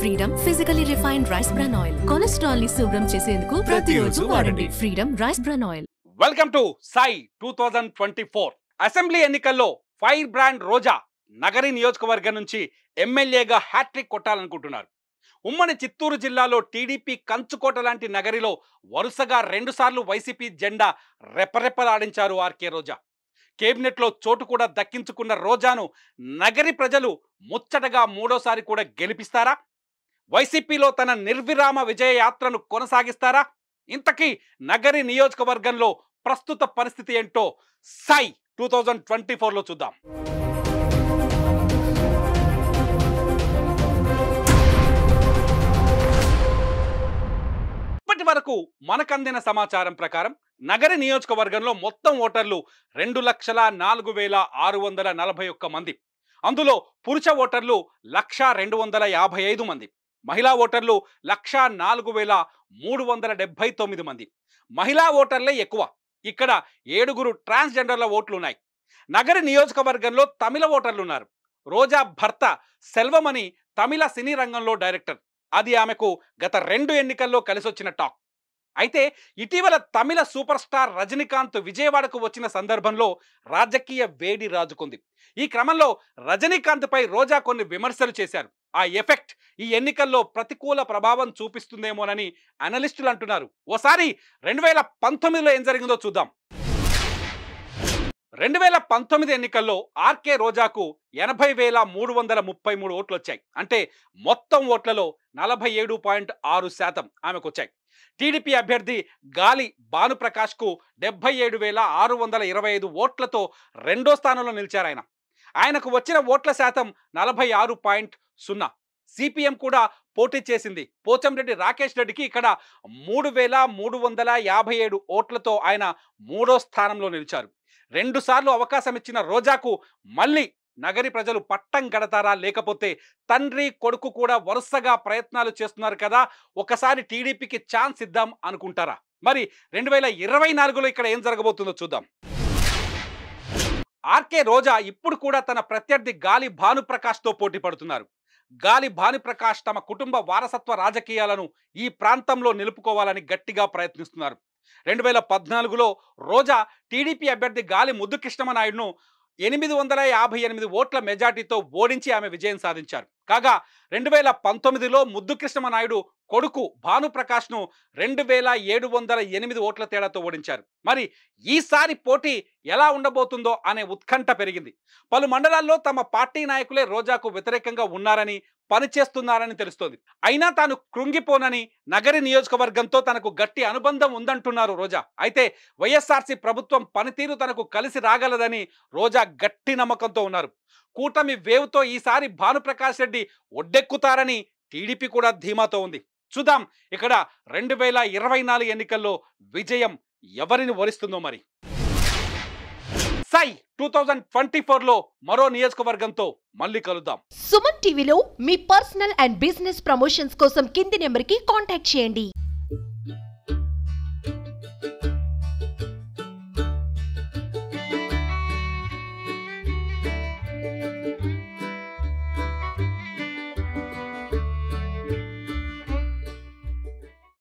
Freedom physically refined rice bran oil cholesterol ని శుభ్రం చేసేందుకు ప్రతిరోజు వాడండి freedom rice bran oil. Welcome to Sai 2024 assembly ఎన్నికల్లో ఫైర్ బ్రాండ్ రోజా నగరి నియోజకవర్గం నుంచి ఎమ్మెల్యేగా హ్యాట్రిక్ కొట్టాలనుకుంటున్నారు. ఉమ్మడి చిత్తూరు జిల్లాలో టీడీపీ కంచుకోట లాంటి నగరిలో వరుసగా 2 సార్లు వైసీపీ జెండా రెపరెపలాడించారు ఆర్కే రోజా. కేబినెట్లో చోటు కూడా దక్కించుకున్న రోజాను నగరి ప్రజలు ముచ్చటగా 3వ సారి కూడా గెలిపిస్తారా? వైసీపీలో తన నిర్విరామ విజయ యాత్రను కొనసాగిస్తారా? ఇంతకీ నగరి నియోజకవర్గంలో ప్రస్తుత పరిస్థితి ఏంటో సాయి 2024లో చూద్దాం. ఇప్పటి వరకు మనకందిన సమాచారం ప్రకారం నగరి నియోజకవర్గంలో మొత్తం ఓటర్లు 2,04,641 మంది. అందులో పురుష ఓటర్లు 1,02,55 మంది, మహిళా ఓటర్లు 1,04,379 మంది. మహిళా ఓటర్లే ఎక్కువ. ఇక్కడ 7 ట్రాన్స్జెండర్ల ఓట్లు ఉన్నాయి. నగరి నియోజకవర్గంలో తమిళ ఓటర్లు ఉన్నారు. రోజా భర్త సెల్వమణి తమిళ సినీ రంగంలో డైరెక్టర్. అది ఆమెకు గత 2 ఎన్నికల్లో కలిసొచ్చిన టాక్. అయితే ఇటీవల తమిళ సూపర్ స్టార్ రజనీకాంత్ విజయవాడకు వచ్చిన సందర్భంలో రాజకీయ వేడి రాజుకుంది. ఈ క్రమంలో రజనీకాంత్పై రోజా కొన్ని విమర్శలు చేశారు. ఆ ఎఫెక్ట్ ఈ ఎన్నికల్లో ప్రతికూల ప్రభావం చూపిస్తుందేమోనని అనలిస్టులు అంటున్నారు. ఓసారి 2019లో ఏం జరిగిందో చూద్దాం. 2019 ఎన్నికల్లో ఆర్కే రోజాకు 80,333 ఓట్లు వచ్చాయి. అంటే మొత్తం ఓట్లలో 47.6% ఆమెకు వచ్చాయి. టీడీపీ అభ్యర్థి గాలి భానుప్రకాష్కు 77,625 ఓట్లతో 2వ స్థానంలో నిలిచారు. ఆయనకు వచ్చిన ఓట్ల శాతం 46.0. సిపిఎం కూడా పోటీ చేసింది. పోచంరెడ్డి రాకేష్ రెడ్డికి ఇక్కడ 3,357 ఓట్లతో ఆయన 3వ స్థానంలో నిలిచారు. 2 సార్లు అవకాశం ఇచ్చిన రోజాకు మళ్ళీ నగరి ప్రజలు పట్టం కడతారా, లేకపోతే తండ్రి కొడుకు కూడా వరుసగా ప్రయత్నాలు చేస్తున్నారు కదా, ఒకసారి టీడీపీకి ఛాన్స్ ఇద్దాం అనుకుంటారా? మరి 2024లో ఇక్కడ ఏం జరగబోతుందో చూద్దాం. ఆర్కే రోజా ఇప్పుడు కూడా తన ప్రత్యర్థి గాలి భానుప్రకాష్తో పోటీ పడుతున్నారు. గాలి భానుప్రకాష్ తమ కుటుంబ వారసత్వ రాజకీయాలను ఈ ప్రాంతంలో నిలుపుకోవాలని గట్టిగా ప్రయత్నిస్తున్నారు. 2014లో రోజా టీడీపీ అభ్యర్థి గాలి ముద్దుకృష్ణమనాయుడును 858 ఓట్ల మెజార్టీతో ఓడించి ఆమె విజయం సాధించారు. కాగా 2019లో ముద్దుకృష్ణమనాయుడు కొడుకు భానుప్రకాష్ను 2,708 ఓట్ల తేడాతో ఓడించారు. మరి ఈసారి పోటీ ఎలా ఉండబోతుందో అనే ఉత్కంఠ పెరిగింది. పలు మండలాల్లో తమ పార్టీ నాయకులే రోజాకు వ్యతిరేకంగా ఉన్నారని, పనిచేస్తున్నారని తెలుస్తోంది. అయినా తాను కృంగిపోనని, నగరి నియోజకవర్గంతో తనకు గట్టి అనుబంధం ఉందంటున్నారు రోజా. అయితే వైఎస్ఆర్సీ ప్రభుత్వం పనితీరు తనకు కలిసి రాగలదని రోజా గట్టి నమ్మకంతో ఉన్నారు. కూటమి వేవ్తో ఈసారి భానుప్రకాష్ రెడ్డి ఒడ్డెక్కుతారని టీడీపీ కూడా ధీమాతో ఉంది. చూద్దాం ఇక్కడ 2024 ఎన్నికల్లో విజయం ఎవరిని వరిస్తుందో. మరి సాయి 2024లో మరో నియోజకవర్గంతో మళ్ళీ కలుద్దాం. సుమన్ టీవీలో మీ పర్సనల్ అండ్ బిజినెస్ ప్రమోషన్స్ కోసం కింది నెంబర్కి కాంటాక్ట్ చేయండి.